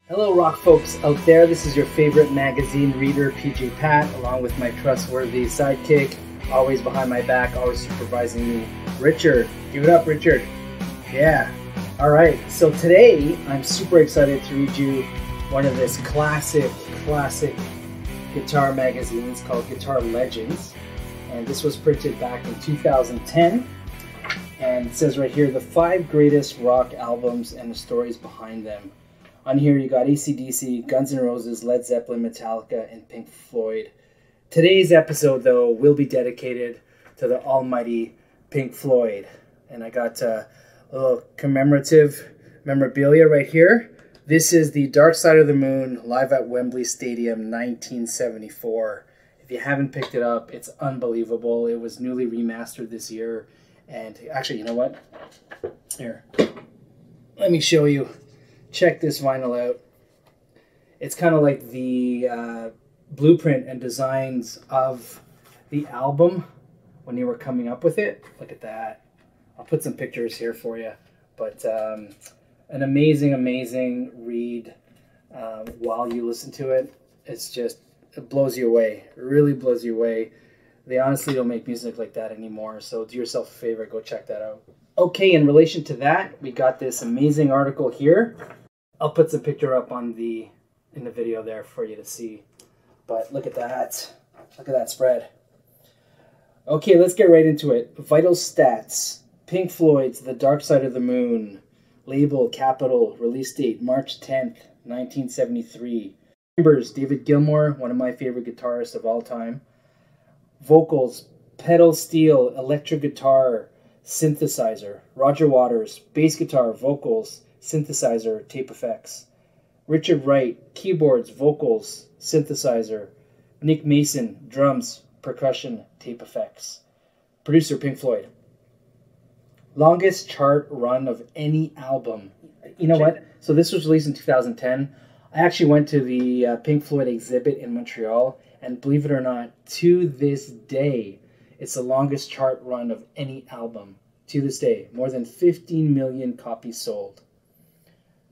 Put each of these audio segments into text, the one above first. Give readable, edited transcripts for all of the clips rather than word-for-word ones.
Hello rock folks out there, this is your favorite magazine reader, PJ Pat, along with my trustworthy sidekick, always behind my back, always supervising me, Richard. Give it up, Richard. Yeah. Alright, so today I'm super excited to read you one of this classic guitar magazines called Guitar Legends. And this was printed back in 2010. And it says right here, the 5 greatest rock albums and the stories behind them. On here you got AC/DC, Guns N' Roses, Led Zeppelin, Metallica, and Pink Floyd. Today's episode, though, will be dedicated to the almighty Pink Floyd. And I got a little commemorative memorabilia right here. This is the Dark Side of the Moon live at Wembley Stadium 1974. If you haven't picked it up, it's unbelievable. It was newly remastered this year. And actually, you know what? Here, let me show you. Check this vinyl out. It's kind of like the blueprint and designs of the album when they were coming up with it. Look at that. I'll put some pictures here for you. But an amazing read while you listen to it. It's just, it blows you away. It really blows you away. They honestly don't make music like that anymore. So do yourself a favor, go check that out. Okay, in relation to that, we got this amazing article here. I'll put some picture up on in the video there for you to see. But look at that. Look at that spread. Okay, let's get right into it. Vital stats. Pink Floyd's The Dark Side of the Moon. Label, Capitol. Release date, March 10th, 1973. Members, David Gilmour, one of my favorite guitarists of all time. Vocals, pedal steel, electric guitar, synthesizer. Roger Waters, bass guitar, vocals, synthesizer, tape effects. Richard Wright, keyboards, vocals, synthesizer. Nick Mason, drums, percussion, tape effects. Producer, Pink Floyd. Longest chart run of any album. You know what? So this was released in 2010. I actually went to the Pink Floyd exhibit in Montreal, and believe it or not, to this day, it's the longest chart run of any album. To this day, more than 15 million copies sold.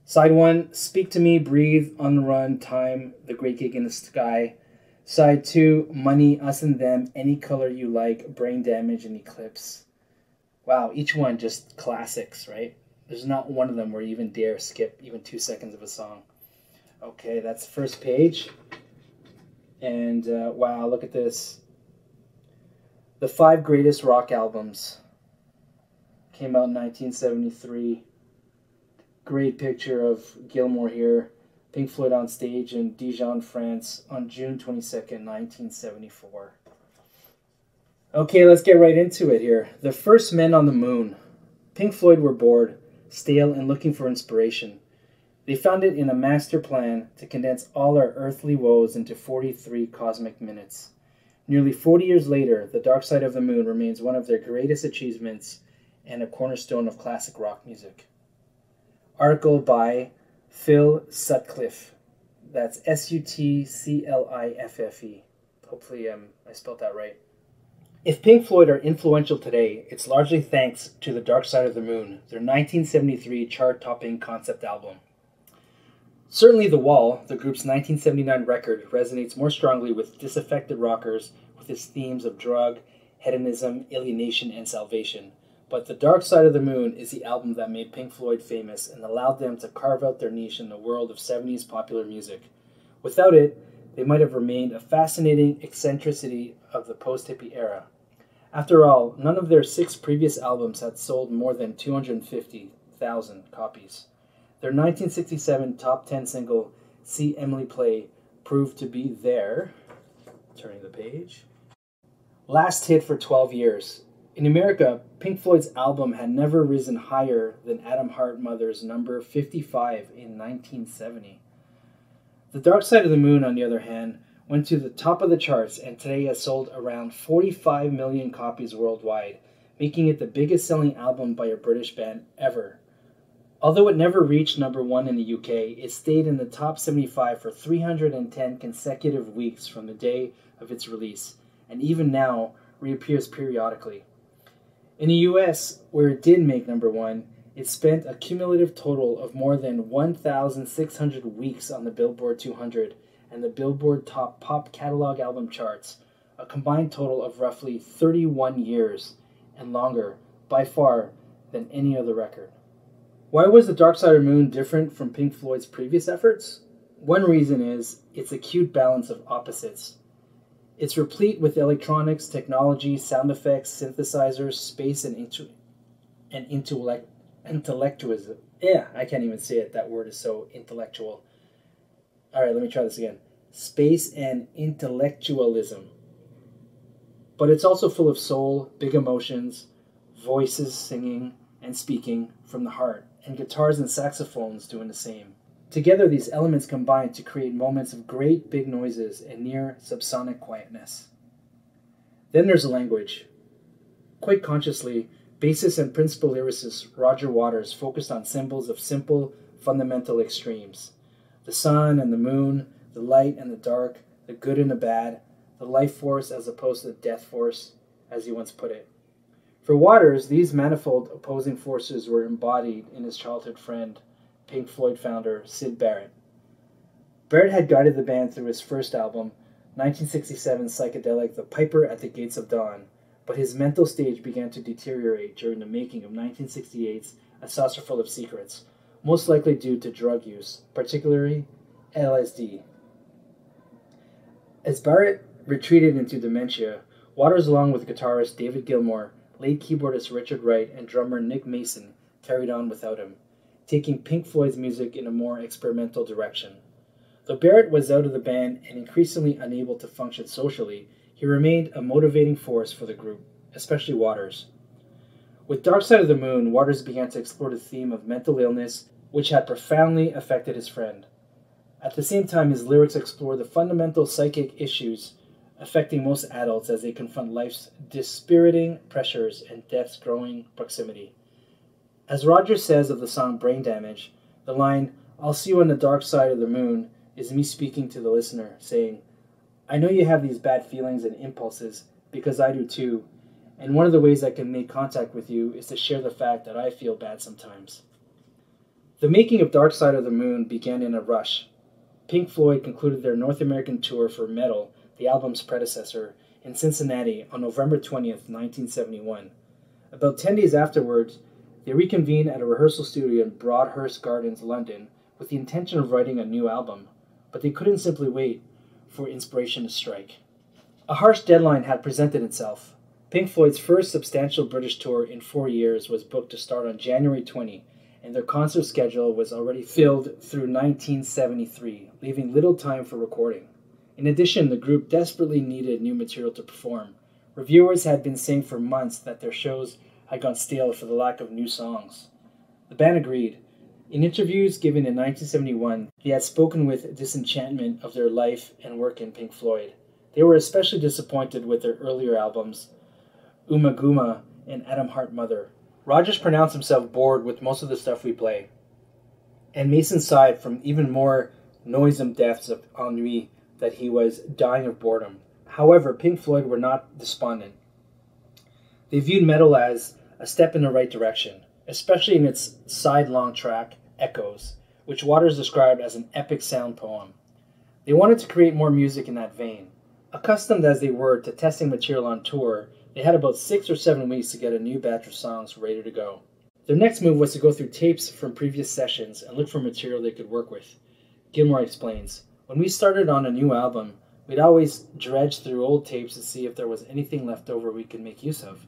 Side 1, Speak to Me, Breathe, On the Run, Time, The Great Gig in the Sky. Side 2, Money, Us and Them, Any Color You Like, Brain Damage, and Eclipse. Wow, each one just classics, right? There's not one of them where you even dare skip even 2 seconds of a song. Okay, that's the first page. And wow, look at this. The 5 greatest rock albums. Came out in 1973. Great picture of Gilmour here. Pink Floyd on stage in Dijon, France on June 22nd, 1974. Okay, let's get right into it here. The first men on the moon. Pink Floyd were bored, stale, and looking for inspiration. They found it in a master plan to condense all our earthly woes into 43 cosmic minutes. Nearly 40 years later, The Dark Side of the Moon remains one of their greatest achievements and a cornerstone of classic rock music. Article by Phil Sutcliffe. That's Sutcliffe. Hopefully I spelled that right. If Pink Floyd are influential today, it's largely thanks to The Dark Side of the Moon, their 1973 chart-topping concept album. Certainly The Wall, the group's 1979 record, resonates more strongly with disaffected rockers with its themes of drug, hedonism, alienation, and salvation. But The Dark Side of the Moon is the album that made Pink Floyd famous and allowed them to carve out their niche in the world of 70s popular music. Without it, they might have remained a fascinating eccentricity of the post-hippie era. After all, none of their 6 previous albums had sold more than 250,000 copies. Their 1967 top 10 single, See Emily Play, proved to be their, turning the page, last hit for 12 years. In America, Pink Floyd's album had never risen higher than Adam Hart Mother's number 55 in 1970. The Dark Side of the Moon, on the other hand, went to the top of the charts and today has sold around 45 million copies worldwide, making it the biggest selling album by a British band ever. Although it never reached number 1 in the UK, it stayed in the top 75 for 310 consecutive weeks from the day of its release, and even now reappears periodically. In the US, where it did make number 1, It spent a cumulative total of more than 1,600 weeks on the Billboard 200 and the Billboard Top Pop Catalog Album charts, a combined total of roughly 31 years and longer, by far, than any other record. Why was The Dark Side of the Moon different from Pink Floyd's previous efforts? One reason is its acute balance of opposites. It's replete with electronics, technology, sound effects, synthesizers, space, and intellectualism. Yeah, I can't even say it. That word is so intellectual. All right, let me try this again. Space and intellectualism. But it's also full of soul, big emotions, voices singing and speaking from the heart, and guitars and saxophones doing the same. Together, these elements combine to create moments of great big noises and near subsonic quietness. Then there's the language. Quite consciously, bassist and principal lyricist Roger Waters focused on symbols of simple, fundamental extremes. The sun and the moon, the light and the dark, the good and the bad, the life force as opposed to the death force, as he once put it. For Waters, these manifold opposing forces were embodied in his childhood friend, Pink Floyd founder Syd Barrett. Barrett had guided the band through his first album, 1967 psychedelic The Piper at the Gates of Dawn, but his mental stage began to deteriorate during the making of 1968's A Saucerful of Secrets, most likely due to drug use, particularly LSD. As Barrett retreated into dementia, Waters, along with guitarist David Gilmour, lead keyboardist Richard Wright, and drummer Nick Mason, carried on without him, taking Pink Floyd's music in a more experimental direction. Though Barrett was out of the band and increasingly unable to function socially, he remained a motivating force for the group, especially Waters. With Dark Side of the Moon, Waters began to explore the theme of mental illness, which had profoundly affected his friend. At the same time, his lyrics explore the fundamental psychic issues affecting most adults as they confront life's dispiriting pressures and death's growing proximity. As Rogers says of the song Brain Damage, the line, "I'll see you on the dark side of the moon," is me speaking to the listener, saying, I know you have these bad feelings and impulses, because I do too, and one of the ways I can make contact with you is to share the fact that I feel bad sometimes. The making of Dark Side of the Moon began in a rush. Pink Floyd concluded their North American tour for Metal, the album's predecessor, in Cincinnati on November 20th, 1971. About 10 days afterwards, they reconvened at a rehearsal studio in Broadhurst Gardens, London, with the intention of writing a new album, but they couldn't simply wait for inspiration to strike. A harsh deadline had presented itself. Pink Floyd's first substantial British tour in 4 years was booked to start on January 20, and their concert schedule was already filled through 1973, leaving little time for recording. In addition, the group desperately needed new material to perform. Reviewers had been saying for months that their shows had gone stale for the lack of new songs. The band agreed. In interviews given in 1971, they had spoken with disenchantment of their life and work in Pink Floyd. They were especially disappointed with their earlier albums, Umaguma and Atom Heart Mother. Rogers pronounced himself bored with most of the stuff we play, and Mason sighed from even more noisome depths of ennui that he was dying of boredom. However, Pink Floyd were not despondent. They viewed metal as a step in the right direction, especially in its side-long track, Echoes, which Waters described as an epic sound poem. They wanted to create more music in that vein. Accustomed as they were to testing material on tour, they had about 6 or 7 weeks to get a new batch of songs ready to go. Their next move was to go through tapes from previous sessions and look for material they could work with. Gilmour explains, "When we started on a new album, we'd always dredge through old tapes to see if there was anything left over we could make use of."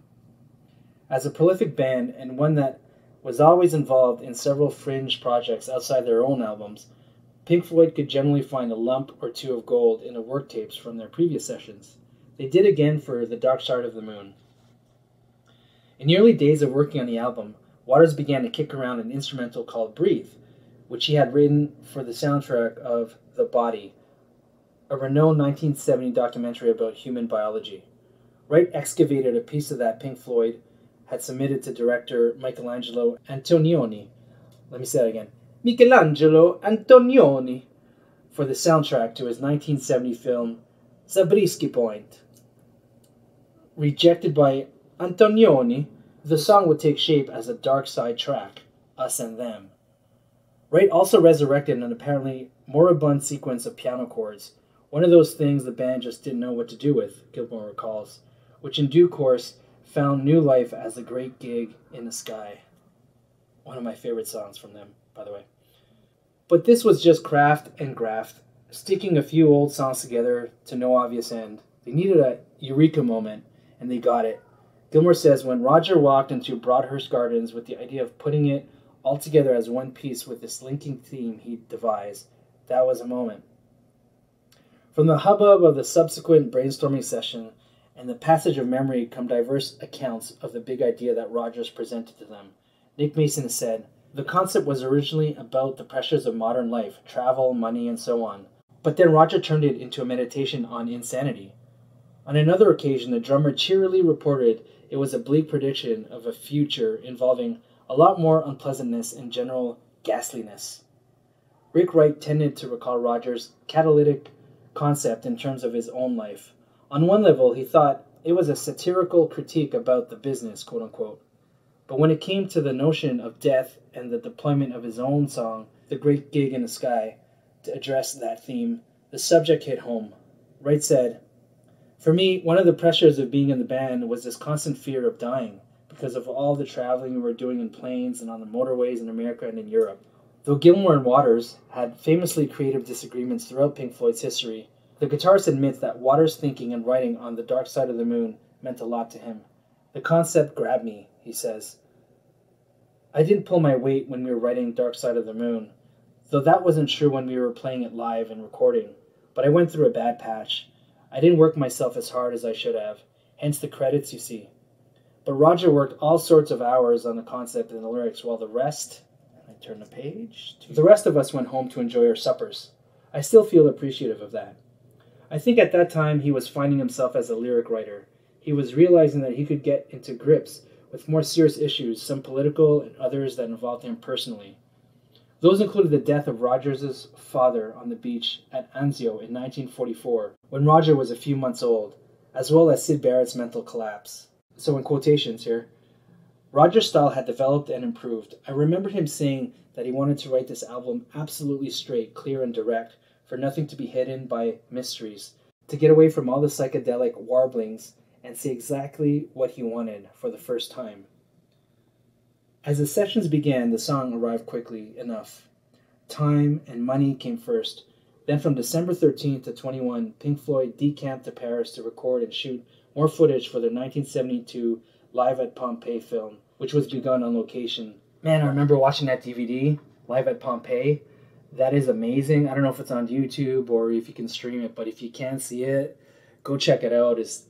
As a prolific band, and one that was always involved in several fringe projects outside their own albums, Pink Floyd could generally find a lump or two of gold in the work tapes from their previous sessions. They did again for The Dark Side of the Moon. In the early days of working on the album, Waters began to kick around an instrumental called Breathe, which he had written for the soundtrack of The Body, a renowned 1970 documentary about human biology. Wright excavated a piece of that Pink Floyd had submitted to director Michelangelo Antonioni. Let me say that again. Michelangelo Antonioni, for the soundtrack to his 1970 film Zabriskie Point. Rejected by Antonioni, the song would take shape as a dark side track. us and them. Wright also resurrected an apparently moribund sequence of piano chords, one of those things the band just didn't know what to do with, Gilmour recalls, which in due course found new life as the great gig in the sky. One of my favorite songs from them, by the way. But this was just craft and graft, sticking a few old songs together to no obvious end. They needed a eureka moment, and they got it. Gilmour says, when Roger walked into Broadhurst Gardens with the idea of putting it all together as one piece with this linking theme he'd devised, that was a moment. From the hubbub of the subsequent brainstorming session and the passage of memory come diverse accounts of the big idea that Rogers presented to them. Nick Mason has said, the concept was originally about the pressures of modern life, travel, money, and so on. But then Roger turned it into a meditation on insanity. On another occasion, the drummer cheerily reported it was a bleak prediction of a future involving a lot more unpleasantness and general ghastliness. Rick Wright tended to recall Rogers' catalytic concept in terms of his own life. On one level, he thought it was a satirical critique about the business, quote-unquote. But when it came to the notion of death and the deployment of his own song, The Great Gig in the Sky, to address that theme, the subject hit home. Wright said, for me, one of the pressures of being in the band was this constant fear of dying because of all the traveling we were doing in planes and on the motorways in America and in Europe. Though Gilmour and Waters had famously creative disagreements throughout Pink Floyd's history, the guitarist admits that Waters' thinking and writing on The Dark Side of the Moon meant a lot to him. The concept grabbed me, he says. I didn't pull my weight when we were writing Dark Side of the Moon, though that wasn't true when we were playing it live and recording, but I went through a bad patch. I didn't work myself as hard as I should have, hence the credits you see. But Roger worked all sorts of hours on the concept and the lyrics, while the rest, I turn the page, the rest of us went home to enjoy our suppers. I still feel appreciative of that. I think at that time he was finding himself as a lyric writer. He was realizing that he could get into grips with more serious issues, some political and others that involved him personally. Those included the death of Rogers' father on the beach at Anzio in 1944, when Roger was a few months old, as well as Syd Barrett's mental collapse. So in quotations here, Roger's style had developed and improved. I remember him saying that he wanted to write this album absolutely straight, clear, and direct, for nothing to be hidden by mysteries, to get away from all the psychedelic warblings and say exactly what he wanted for the first time. As the sessions began, the song arrived quickly enough. Time and money came first. Then from December 13th to 21, Pink Floyd decamped to Paris to record and shoot more footage for their 1972 Live at Pompeii film, which was begun on location. Man, I remember watching that DVD, Live at Pompeii. That is amazing. I don't know if it's on YouTube or if you can stream it, but if you can see it, go check it out. It's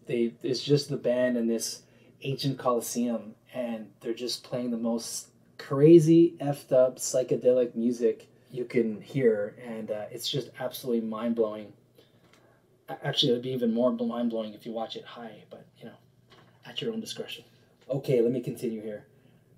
just the band in this ancient Colosseum, and they're just playing the most crazy, effed up, psychedelic music you can hear, and it's just absolutely mind-blowing. Actually, it'd be even more mind-blowing if you watch it high, but, at your own discretion. Okay, let me continue here.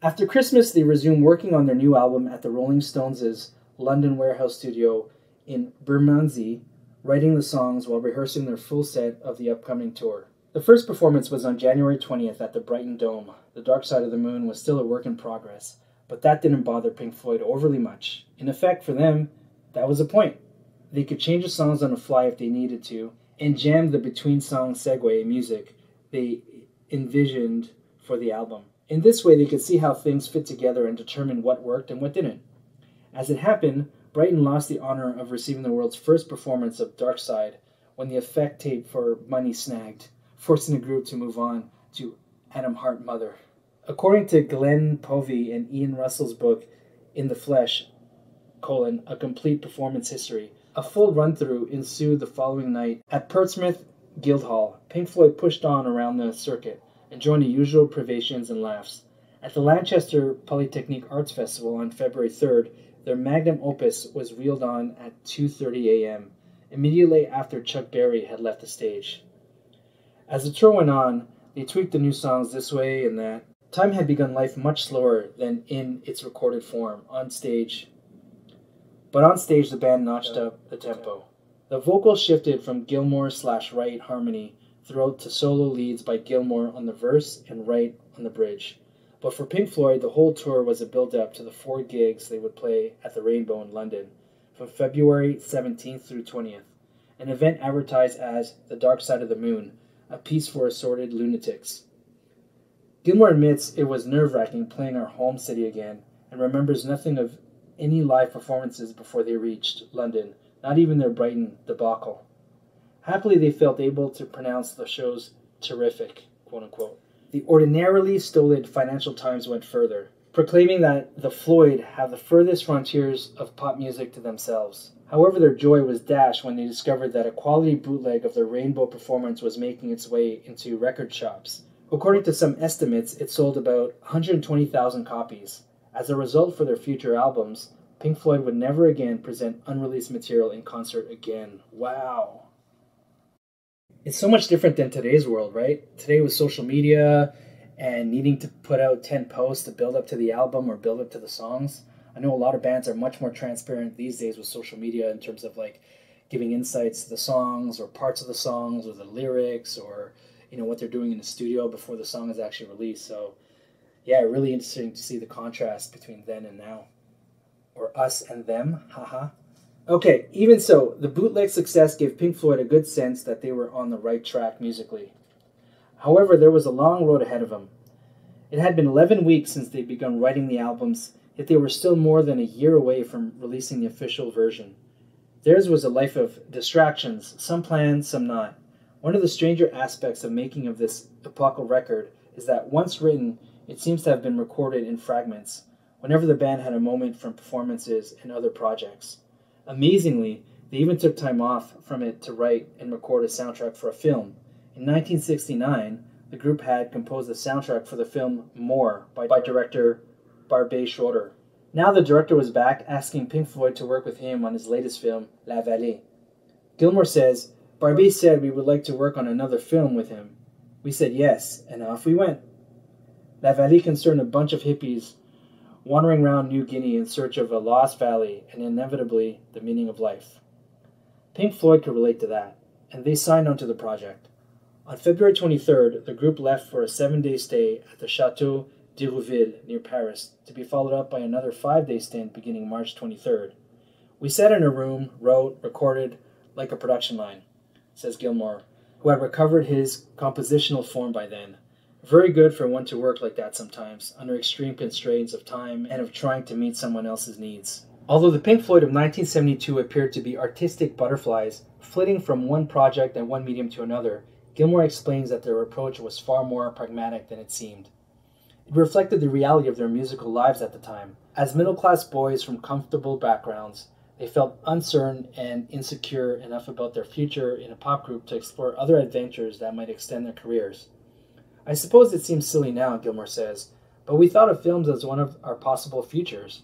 After Christmas, they resumed working on their new album at the Rolling Stones' London warehouse studio in Bermondsey, writing the songs while rehearsing their full set of the upcoming tour. The first performance was on January 20th at the Brighton Dome. The Dark Side of the Moon was still a work in progress, but that didn't bother Pink Floyd overly much. In effect, for them, that was the point. They could change the songs on the fly if they needed to, and jam the between-song segue music they envisioned for the album. In this way, they could see how things fit together and determine what worked and what didn't. As it happened, Brighton lost the honor of receiving the world's first performance of Dark Side when the effect tape for Money snagged, forcing the group to move on to Adam Hart Mother. According to Glenn Povey and Ian Russell's book, In the Flesh, A Complete Performance History, a full run-through ensued the following night at Portsmouth Guildhall. Pink Floyd pushed on around the circuit, enjoying the usual privations and laughs. At the Lancaster Polytechnic Arts Festival on February 3rd, their magnum opus was reeled on at 2:30 a.m., immediately after Chuck Berry had left the stage. As the tour went on, they tweaked the new songs this way and that. Time had begun life much slower than in its recorded form, on stage. But on stage, the band notched up the tempo. The vocals shifted from Gilmour/Wright harmony throughout to solo leads by Gilmour on the verse and Wright on the bridge. But for Pink Floyd, the whole tour was a build-up to the 4 gigs they would play at the Rainbow in London from February 17th through 20th, an event advertised as The Dark Side of the Moon, a piece for assorted lunatics. Gilmour admits it was nerve-wracking playing our home city again and remembers nothing of any live performances before they reached London, not even their Brighton debacle. Happily, they felt able to pronounce the shows terrific, quote-unquote. The ordinarily stolid Financial Times went further, proclaiming that the Floyd have the furthest frontiers of pop music to themselves. However, their joy was dashed when they discovered that a quality bootleg of their Rainbow performance was making its way into record shops. According to some estimates, it sold about 120,000 copies. As a result for their future albums, Pink Floyd would never again present unreleased material in concert again. Wow. It's so much different than today's world, right? Today with social media and needing to put out 10 posts to build up to the album or build up to the songs. I know a lot of bands are much more transparent these days with social media in terms of like giving insights to the songs or parts of the songs or the lyrics or what they're doing in the studio before the song is actually released. So yeah, really interesting to see the contrast between then and now. Or us and them, haha. Okay, even so, the bootleg success gave Pink Floyd a good sense that they were on the right track musically. However, there was a long road ahead of them. It had been 11 weeks since they'd begun writing the albums, yet they were still more than a year away from releasing the official version. Theirs was a life of distractions, some planned, some not. One of the stranger aspects of making of this epochal record is that once written, it seems to have been recorded in fragments, whenever the band had a moment from performances and other projects. Amazingly, they even took time off from it to write and record a soundtrack for a film. In 1969, the group had composed the soundtrack for the film More by director Barbet Schroeder. Now the director was back asking Pink Floyd to work with him on his latest film, La Vallée. Gilmour says, Barbet said we would like to work on another film with him. We said yes, and off we went. La Vallée concerned a bunch of hippies wandering around New Guinea in search of a lost valley and inevitably the meaning of life. Pink Floyd could relate to that, and they signed on to the project. On February 23rd, the group left for a 7-day stay at the Château d'Hérouville near Paris, to be followed up by another 5-day stint beginning March 23rd. We sat in a room, wrote, recorded like a production line, says Gilmour, who had recovered his compositional form by then. Very good for one to work like that sometimes, under extreme constraints of time and of trying to meet someone else's needs. Although the Pink Floyd of 1972 appeared to be artistic butterflies, flitting from one project and one medium to another, Gilmour explains that their approach was far more pragmatic than it seemed. It reflected the reality of their musical lives at the time. As middle-class boys from comfortable backgrounds, they felt uncertain and insecure enough about their future in a pop group to explore other adventures that might extend their careers. I suppose it seems silly now, Gilmour says, but we thought of films as one of our possible futures.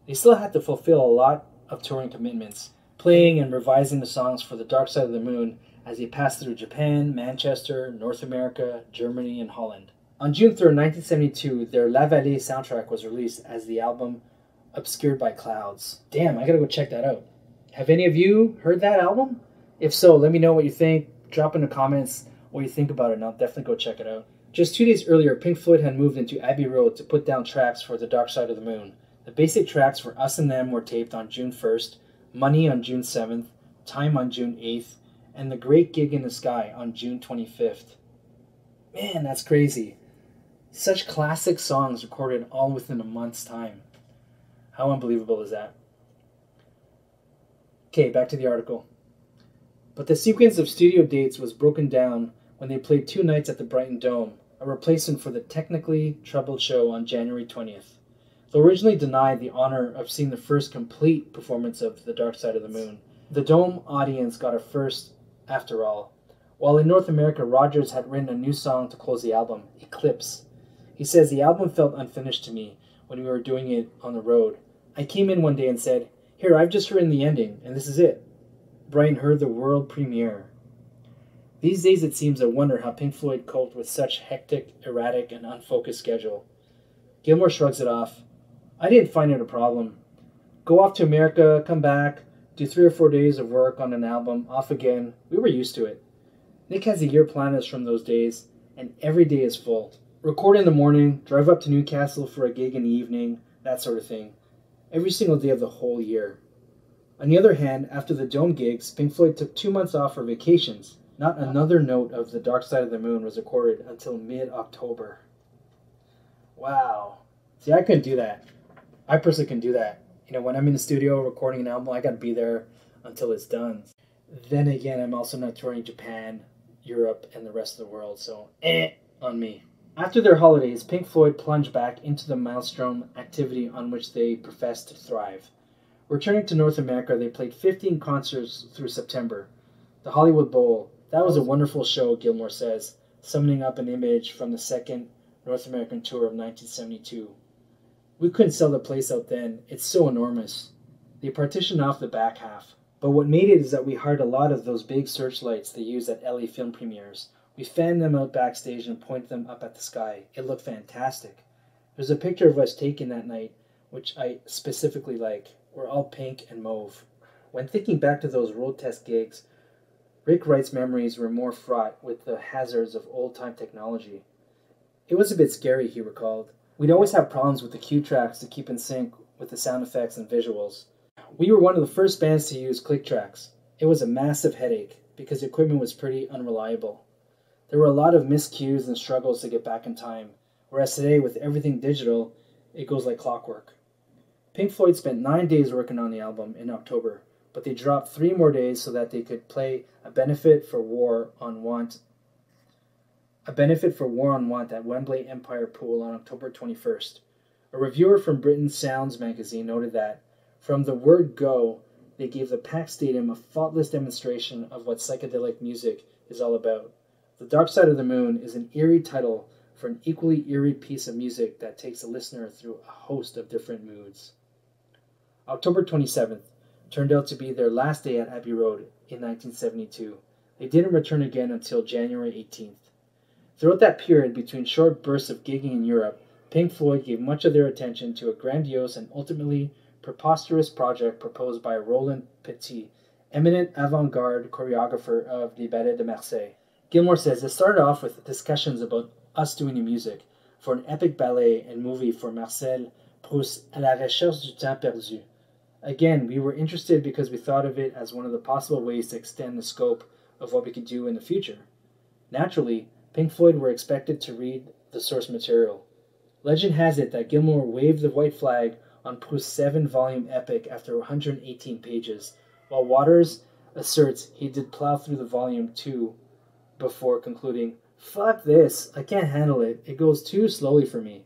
They still had to fulfill a lot of touring commitments, playing and revising the songs for The Dark Side of the Moon as they passed through Japan, Manchester, North America, Germany, and Holland. On June 3rd, 1972, their La Vallée soundtrack was released as the album Obscured by Clouds. Damn, I gotta go check that out. Have any of you heard that album? If so, let me know what you think. Drop in the comments what you think about it, and I'll definitely go check it out. Just 2 days earlier, Pink Floyd had moved into Abbey Road to put down tracks for The Dark Side of the Moon. The basic tracks for Us and Them were taped on June 1st, Money on June 7th, Time on June 8th, and The Great Gig in the Sky on June 25th. Man, that's crazy. Such classic songs recorded all within a month's time. How unbelievable is that? Okay, back to the article. But the sequence of studio dates was broken down when they played 2 nights at the Brighton Dome, a replacement for the technically troubled show on January 20th. Though originally denied the honor of seeing the first complete performance of The Dark Side of the Moon, the Dome audience got a first after all. While in North America, Rodgers had written a new song to close the album, Eclipse. He says, the album felt unfinished to me when we were doing it on the road. I came in one day and said, here, I've just written the ending, and this is it. Brian heard the world premiere. These days it seems a wonder how Pink Floyd coped with such hectic, erratic, and unfocused schedule. Gilmour shrugs it off. I didn't find it a problem. Go off to America, come back, do 3 or 4 days of work on an album, off again. We were used to it. Nick has a year planned us from those days, and every day is full. Record in the morning, drive up to Newcastle for a gig in the evening, that sort of thing. Every single day of the whole year. On the other hand, after the Dome gigs, Pink Floyd took 2 months off for vacations. Not another note of The Dark Side of the Moon was recorded until mid-October. Wow. See, I couldn't do that. I personally couldn't do that. You know, when I'm in the studio recording an album, I gotta be there until it's done. Then again, I'm also not touring Japan, Europe, and the rest of the world, so on me. After their holidays, Pink Floyd plunged back into the maelstrom activity on which they professed to thrive. Returning to North America, they played 15 concerts through September. The Hollywood Bowl, that was a wonderful show, Gilmour says, summoning up an image from the second North American tour of 1972. We couldn't sell the place out then, it's so enormous. They partitioned off the back half. But what made it is that we hired a lot of those big searchlights they use at LA film premieres. We fanned them out backstage and pointed them up at the sky. It looked fantastic. There's a picture of us taken that night, which I specifically like. We're all pink and mauve. When thinking back to those road test gigs, Rick Wright's memories were more fraught with the hazards of old-time technology. It was a bit scary, he recalled. We'd always have problems with the cue tracks to keep in sync with the sound effects and visuals. We were one of the first bands to use click tracks. It was a massive headache because the equipment was pretty unreliable. There were a lot of miscues and struggles to get back in time, whereas today with everything digital, it goes like clockwork. Pink Floyd spent 9 days working on the album in October, but they dropped 3 more days so that they could play a benefit for War on Want at Wembley Empire Pool on October 21st. A reviewer from Britain's Sounds magazine noted that, from the word go, they gave the packed stadium a faultless demonstration of what psychedelic music is all about. The Dark Side of the Moon is an eerie title for an equally eerie piece of music that takes the listener through a host of different moods. October 27th turned out to be their last day at Abbey Road in 1972. They didn't return again until January 18th. Throughout that period between short bursts of gigging in Europe, Pink Floyd gave much of their attention to a grandiose and ultimately preposterous project proposed by Roland Petit, eminent avant-garde choreographer of Les Ballets de Marseille. Gilmour says it started off with discussions about us doing the music for an epic ballet and movie for Marcel Proust, À la recherche du temps perdu. Again, we were interested because we thought of it as one of the possible ways to extend the scope of what we could do in the future. Naturally, Pink Floyd were expected to read the source material. Legend has it that Gilmour waved the white flag on Proust's 7-volume epic after 118 pages, while Waters asserts he did plow through the volume 2 before concluding, "Fuck this, I can't handle it, it goes too slowly for me."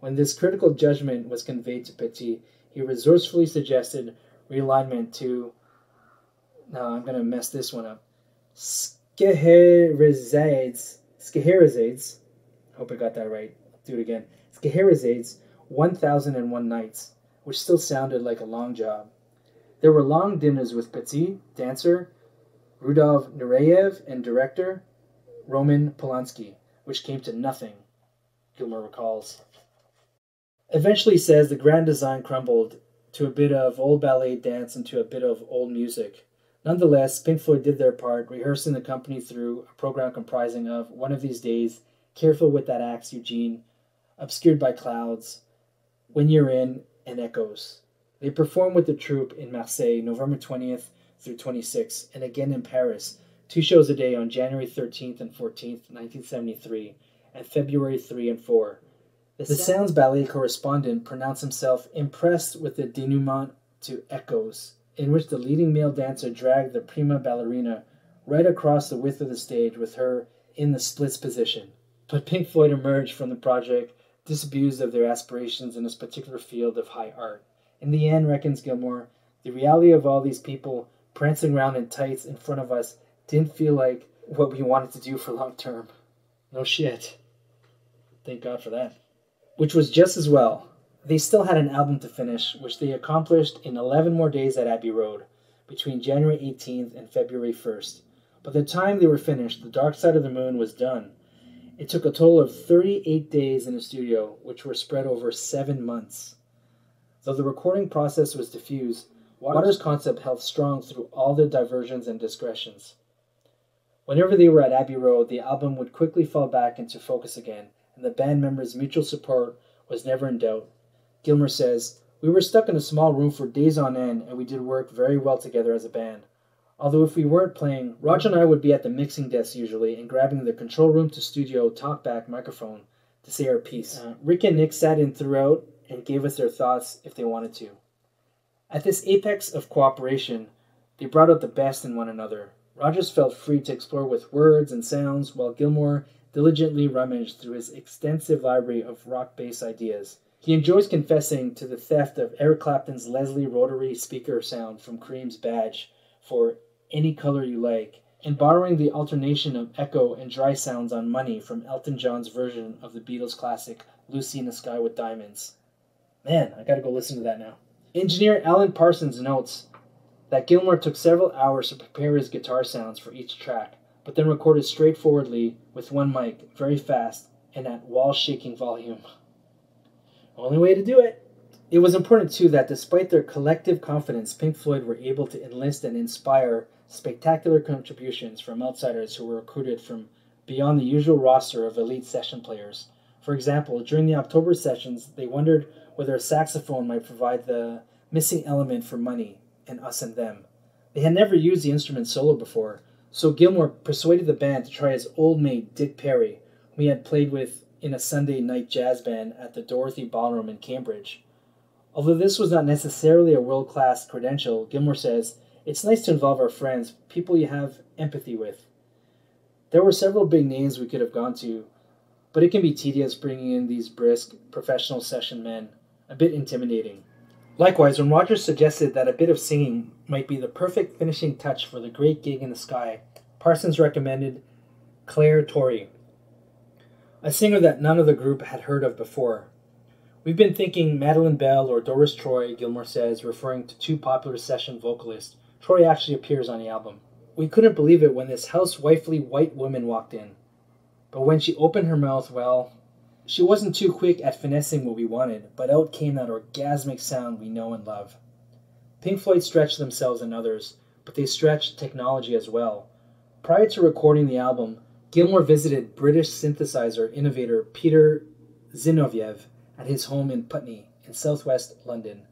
When this critical judgment was conveyed to Petit, he resourcefully suggested realignment to, now I'm going to mess this one up, Scheherazades, hope I got that right, I'll do it again, Scheherazades 1001 Nights, which still sounded like a long job. There were long dinners with Petit, dancer, Rudolf Nureyev, and director Roman Polanski, which came to nothing, Gilmour recalls. Eventually, he says, the grand design crumbled to a bit of old ballet dance and to a bit of old music. Nonetheless, Pink Floyd did their part, rehearsing the company through a program comprising of One of These Days, Careful with That Axe, Eugene, Obscured by Clouds, When You're In, and Echoes. They performed with the troupe in Marseille, November 20th through 26th, and again in Paris, 2 shows a day on January 13th and 14th, 1973, and February 3 and 4. The Sounds Ballet correspondent pronounced himself impressed with the denouement to Echoes, in which the leading male dancer dragged the prima ballerina right across the width of the stage with her in the splits position. But Pink Floyd emerged from the project disabused of their aspirations in this particular field of high art. In the end, reckons Gilmour, the reality of all these people prancing around in tights in front of us didn't feel like what we wanted to do for long term. No shit. Thank God for that. Which was just as well. They still had an album to finish, which they accomplished in 11 more days at Abbey Road, between January 18th and February 1st. By the time they were finished, The Dark Side of the Moon was done. It took a total of 38 days in the studio, which were spread over 7 months. Though the recording process was diffuse, Waters' concept held strong through all the diversions and digressions. Whenever they were at Abbey Road, the album would quickly fall back into focus again, and the band members' mutual support was never in doubt. Gilmour says, "We were stuck in a small room for days on end, and we did work very well together as a band. Although if we weren't playing, Roger and I would be at the mixing desk usually and grabbing the control room to studio talkback microphone to say our piece. Rick and Nick sat in throughout and gave us their thoughts if they wanted to. At this apex of cooperation, they brought out the best in one another. Rogers felt free to explore with words and sounds, while Gilmour diligently rummaged through his extensive library of rock-based ideas. He enjoys confessing to the theft of Eric Clapton's Leslie rotary speaker sound from Cream's Badge for Any Color You Like, and borrowing the alternation of echo and dry sounds on Money from Elton John's version of the Beatles' classic Lucy in the Sky with Diamonds. Man, I gotta go listen to that now. Engineer Alan Parsons notes that Gilmour took several hours to prepare his guitar sounds for each track, but then recorded straightforwardly with one mic, very fast, and at wall-shaking volume. Only way to do it. It was important, too, that despite their collective confidence, Pink Floyd were able to enlist and inspire spectacular contributions from outsiders who were recruited from beyond the usual roster of elite session players. For example, during the October sessions, they wondered whether a saxophone might provide the missing element for Money and Us and Them. They had never used the instrument solo before, so Gilmour persuaded the band to try his old mate Dick Perry, whom he had played with in a Sunday night jazz band at the Dorothy Ballroom in Cambridge. Although this was not necessarily a world-class credential, Gilmour says, "It's nice to involve our friends, people you have empathy with." There were several big names we could have gone to, but it can be tedious bringing in these brisk, professional session men, a bit intimidating. Likewise, when Rogers suggested that a bit of singing might be the perfect finishing touch for the great gig in the sky, Parsons recommended Claire Torrey, a singer that none of the group had heard of before. "We've been thinking Madeleine Bell or Doris Troy," Gilmour says, referring to two popular session vocalists. Troy actually appears on the album. "We couldn't believe it when this housewifely white woman walked in. But when she opened her mouth, well, she wasn't too quick at finessing what we wanted, but out came that orgasmic sound we know and love." Pink Floyd stretched themselves and others, but they stretched technology as well. Prior to recording the album, Gilmour visited British synthesizer innovator Peter Zinoviev at his home in Putney, in southwest London.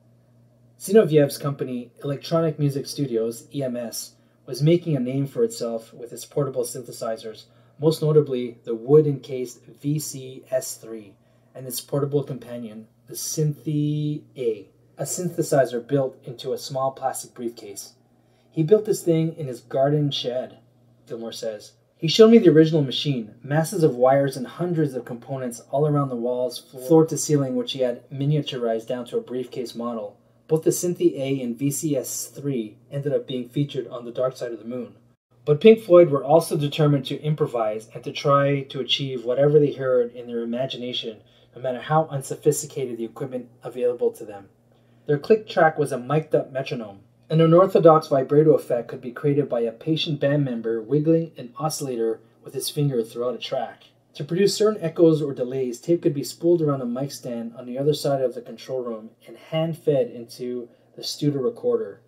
Zinoviev's company, Electronic Music Studios, EMS, was making a name for itself with its portable synthesizers, most notably the wood-encased VCS3 and its portable companion, the Synthi-A, a synthesizer built into a small plastic briefcase. "He built this thing in his garden shed," Gilmour says. "He showed me the original machine, masses of wires and hundreds of components all around the walls, floor to ceiling, which he had miniaturized down to a briefcase model. Both the Synthi-A and VCS3 ended up being featured on The Dark Side of the Moon." But Pink Floyd were also determined to improvise and to try to achieve whatever they heard in their imagination, no matter how unsophisticated the equipment available to them. Their click track was a mic'd-up metronome. An unorthodox vibrato effect could be created by a patient band member wiggling an oscillator with his finger throughout a track. To produce certain echoes or delays, tape could be spooled around a mic stand on the other side of the control room and hand-fed into the studio recorder.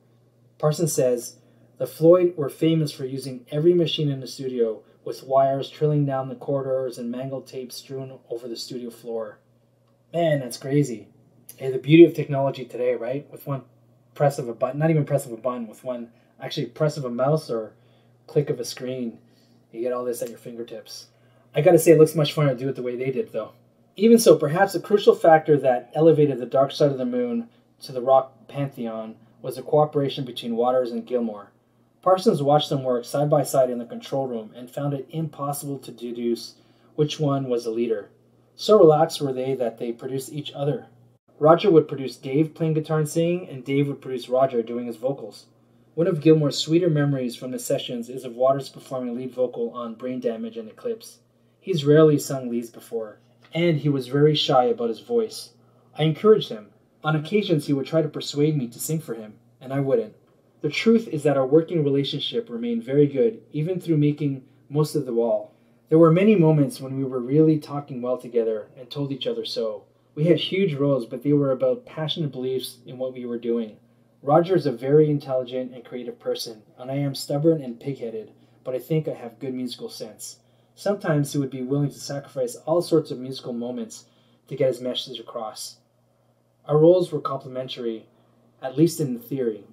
Parsons says, "The Floyd were famous for using every machine in the studio, with wires trailing down the corridors and mangled tape strewn over the studio floor." Man, that's crazy. Hey, the beauty of technology today, right? With one press of a button, not even press of a button, with one actually press of a mouse or click of a screen, you get all this at your fingertips. I gotta say, it looks much funner to do it the way they did, though. Even so, perhaps a crucial factor that elevated The Dark Side of the Moon to the rock pantheon was the cooperation between Waters and Gilmour. Parsons watched them work side by side in the control room and found it impossible to deduce which one was the leader. So relaxed were they that they produced each other. Roger would produce Dave playing guitar and singing, and Dave would produce Roger doing his vocals. One of Gilmour's sweeter memories from the sessions is of Waters performing lead vocal on Brain Damage and Eclipse. He's rarely sung leads before, and he was very shy about his voice. I encouraged him. On occasions he would try to persuade me to sing for him, and I wouldn't. The truth is that our working relationship remained very good, even through making most of the wall. There were many moments when we were really talking well together and told each other so. We had huge roles, but they were about passionate beliefs in what we were doing. Roger is a very intelligent and creative person, and I am stubborn and pig-headed, but I think I have good musical sense. Sometimes he would be willing to sacrifice all sorts of musical moments to get his message across. Our roles were complementary, at least in theory.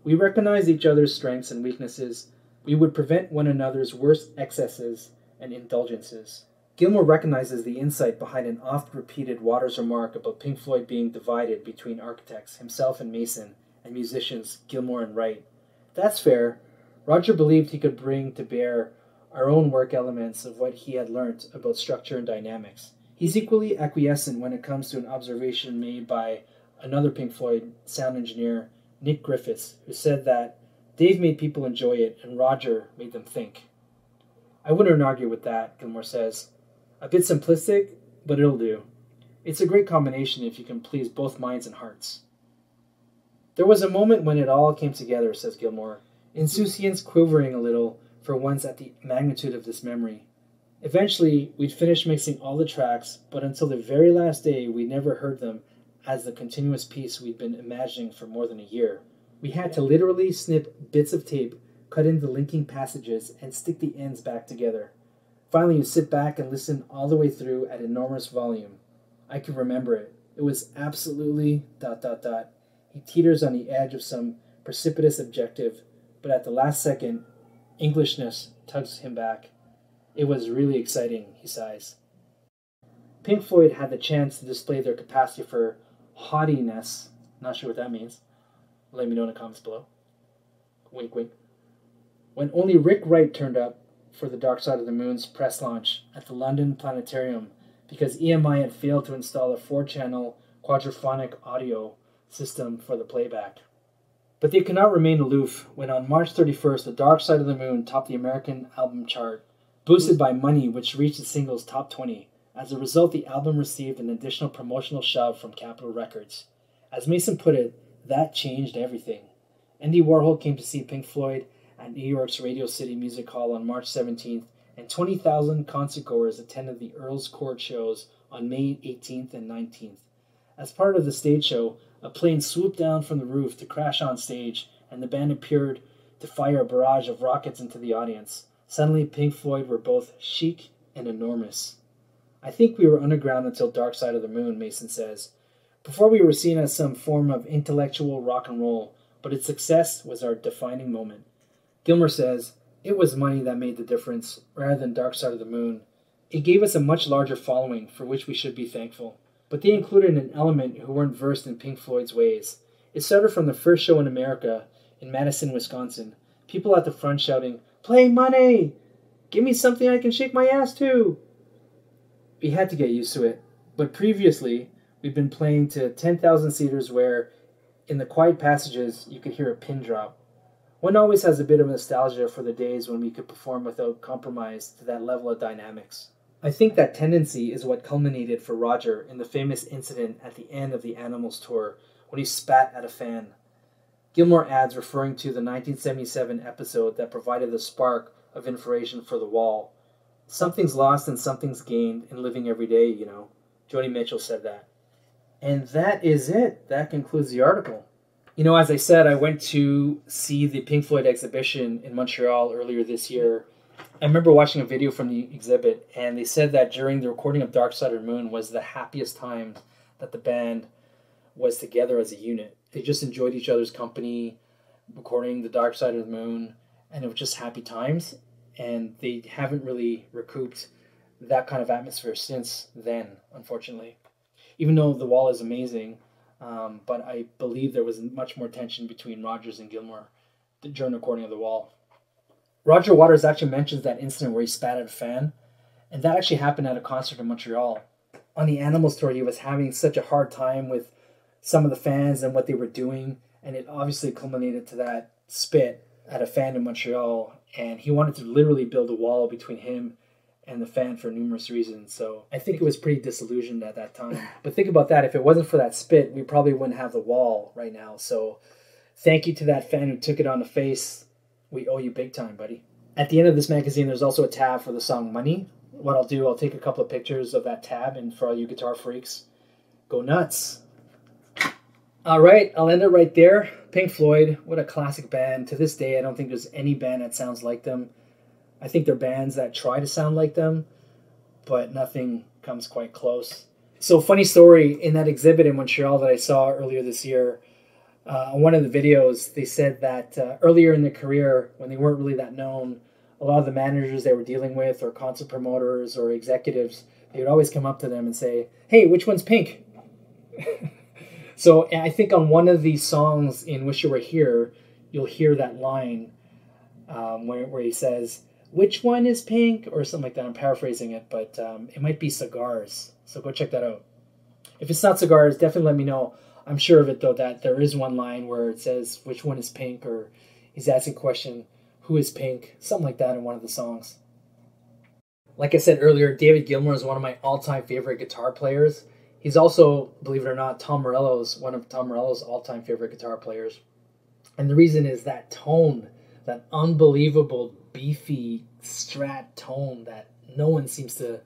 We recognized each other's strengths and weaknesses. We would prevent one another's worst excesses and indulgences. Gilmour recognizes the insight behind an oft-repeated Waters remark about Pink Floyd being divided between architects, himself and Mason, and musicians, Gilmour and Wright. That's fair. Roger believed he could bring to bear our own work elements of what he had learnt about structure and dynamics. He's equally acquiescent when it comes to an observation made by another Pink Floyd sound engineer, Nick Griffiths, who said that Dave made people enjoy it and Roger made them think. I wouldn't argue with that, Gilmour says. A bit simplistic, but it'll do. It's a great combination if you can please both minds and hearts. There was a moment when it all came together, says Gilmour, insouciance quivering a little for once at the magnitude of this memory. Eventually, we'd finished mixing all the tracks, but until the very last day, we never heard them as the continuous piece we'd been imagining for more than a year. We had to literally snip bits of tape, cut in the linking passages, and stick the ends back together. Finally, you sit back and listen all the way through at enormous volume. I can remember it. It was absolutely ... He teeters on the edge of some precipitous objective, but at the last second, Englishness tugs him back. It was really exciting, he sighs. Pink Floyd had the chance to display their capacity for haughtiness. Not sure what that means. Let me know in the comments below. Wink, wink. When only Rick Wright turned up for the Dark Side of the Moon's press launch at the London Planetarium because EMI had failed to install a 4-channel quadraphonic audio system for the playback. But they could not remain aloof when on March 31st, The Dark Side of the Moon topped the American album chart, boosted by Money, which reached the singles top 20. As a result, the album received an additional promotional shove from Capitol Records. As Mason put it, that changed everything. Andy Warhol came to see Pink Floyd at New York's Radio City Music Hall on March 17th, and 20,000 concertgoers attended the Earl's Court shows on May 18th and 19th. As part of the stage show, a plane swooped down from the roof to crash on stage, and the band appeared to fire a barrage of rockets into the audience. Suddenly, Pink Floyd were both chic and enormous. I think we were underground until Dark Side of the Moon, Mason says. Before we were seen as some form of intellectual rock and roll, but its success was our defining moment. Gilmour says, it was Money that made the difference, rather than Dark Side of the Moon. It gave us a much larger following, for which we should be thankful. But they included an element who weren't versed in Pink Floyd's ways. It started from the first show in America, in Madison, Wisconsin. People at the front shouting, "Play Money! Give me something I can shake my ass to!" We had to get used to it. But previously, we'd been playing to 10,000 seaters where, in the quiet passages, you could hear a pin drop. One always has a bit of nostalgia for the days when we could perform without compromise to that level of dynamics. I think that tendency is what culminated for Roger in the famous incident at the end of the Animals tour when he spat at a fan. Gilmour adds, referring to the 1977 episode that provided the spark of inspiration for The Wall, "Something's lost and something's gained in living every day, you know." Joni Mitchell said that. And that is it. That concludes the article. You know, as I said, I went to see the Pink Floyd exhibition in Montreal earlier this year. I remember watching a video from the exhibit, and they said that during the recording of Dark Side of the Moon was the happiest time that the band was together as a unit. They just enjoyed each other's company, recording the Dark Side of the Moon, and it was just happy times. And they haven't really recouped that kind of atmosphere since then, unfortunately. Even though The Wall is amazing, but I believe there was much more tension between Rodgers and Gilmour during the recording of The Wall. Roger Waters actually mentions that incident where he spat at a fan, and that actually happened at a concert in Montreal. On the Animals tour, he was having such a hard time with some of the fans and what they were doing, and it obviously culminated to that spit at a fan in Montreal, and he wanted to literally build a wall between him and the fan for numerous reasons. So I think it was pretty disillusioned at that time. But think about that. If it wasn't for that spit, we probably wouldn't have The Wall right now. So thank you to that fan who took it on the face. We owe you big time, buddy. At the end of this magazine, there's also a tab for the song Money. What I'll do, I'll take a couple of pictures of that tab, and for all you guitar freaks, go nuts. All right, I'll end it right there. Pink Floyd, what a classic band. To this day, I don't think there's any band that sounds like them. I think there are bands that try to sound like them, but nothing comes quite close. So funny story, in that exhibit in Montreal that I saw earlier this year, on one of the videos, they said that earlier in their career, when they weren't really that known, a lot of the managers they were dealing with, or concert promoters, or executives, they would always come up to them and say, "Hey, which one's Pink?" So I think on one of these songs in Wish You Were Here, you'll hear that line where he says, "Which one is Pink?" or something like that. I'm paraphrasing it, but it might be Cigars. So go check that out. If it's not Cigars, definitely let me know. I'm sure of it, though, that there is one line where it says, "Which one is Pink?" or he's asking a question, "Who is Pink?" Something like that in one of the songs. Like I said earlier, David Gilmour is one of my all-time favorite guitar players. He's also, believe it or not, one of Tom Morello's all-time favorite guitar players. And the reason is that tone, that unbelievable, beefy, strat tone that no one seems to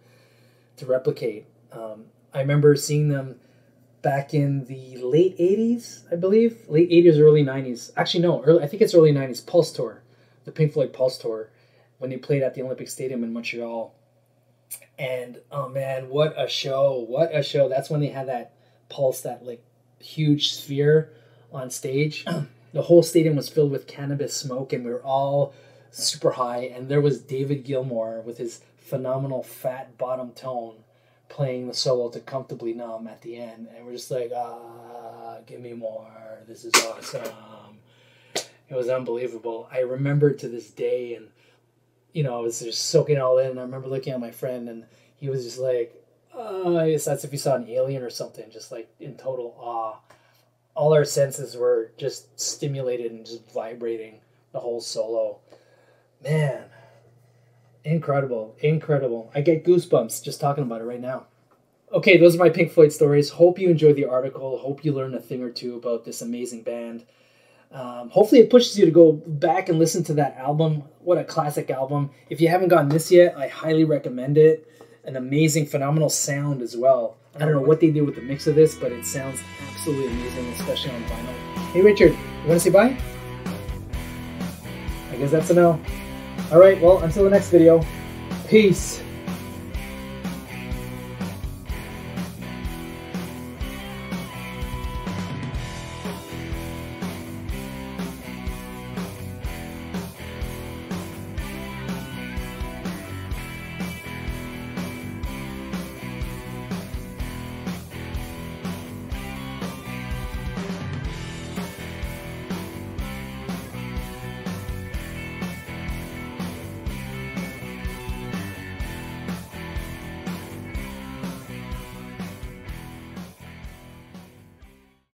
replicate. I remember seeing them back in the late 80s, I believe. Late 80s, early 90s. Actually, no, I think it's early 90s. Pulse Tour. The Pink Floyd Pulse Tour. When they played at the Olympic Stadium in Montreal. And, oh man, what a show. What a show. That's when they had that pulse, that like huge sphere on stage. The whole stadium was filled with cannabis smoke, and we were all super high. And there was David Gilmour with his phenomenal fat bottom tone playing the solo to Comfortably Numb at the end. And we're just like, give me more. This is awesome. It was unbelievable. I remember to this day, and I was just soaking it all in. And I remember looking at my friend, and he was just like, it's as if he saw an alien or something, just like in total awe. All our senses were just stimulated and just vibrating the whole solo. Man, incredible, incredible. I get goosebumps just talking about it right now. Okay, those are my Pink Floyd stories. Hope you enjoyed the article. Hope you learned a thing or two about this amazing band. Hopefully it pushes you to go back and listen to that album. What a classic album. If you haven't gotten this yet, I highly recommend it. An amazing, phenomenal sound as well. I don't know what they did with the mix of this, but it sounds absolutely amazing, especially on vinyl. Hey Richard, you want to say bye? I guess that's a no. Alright, well, until the next video, peace.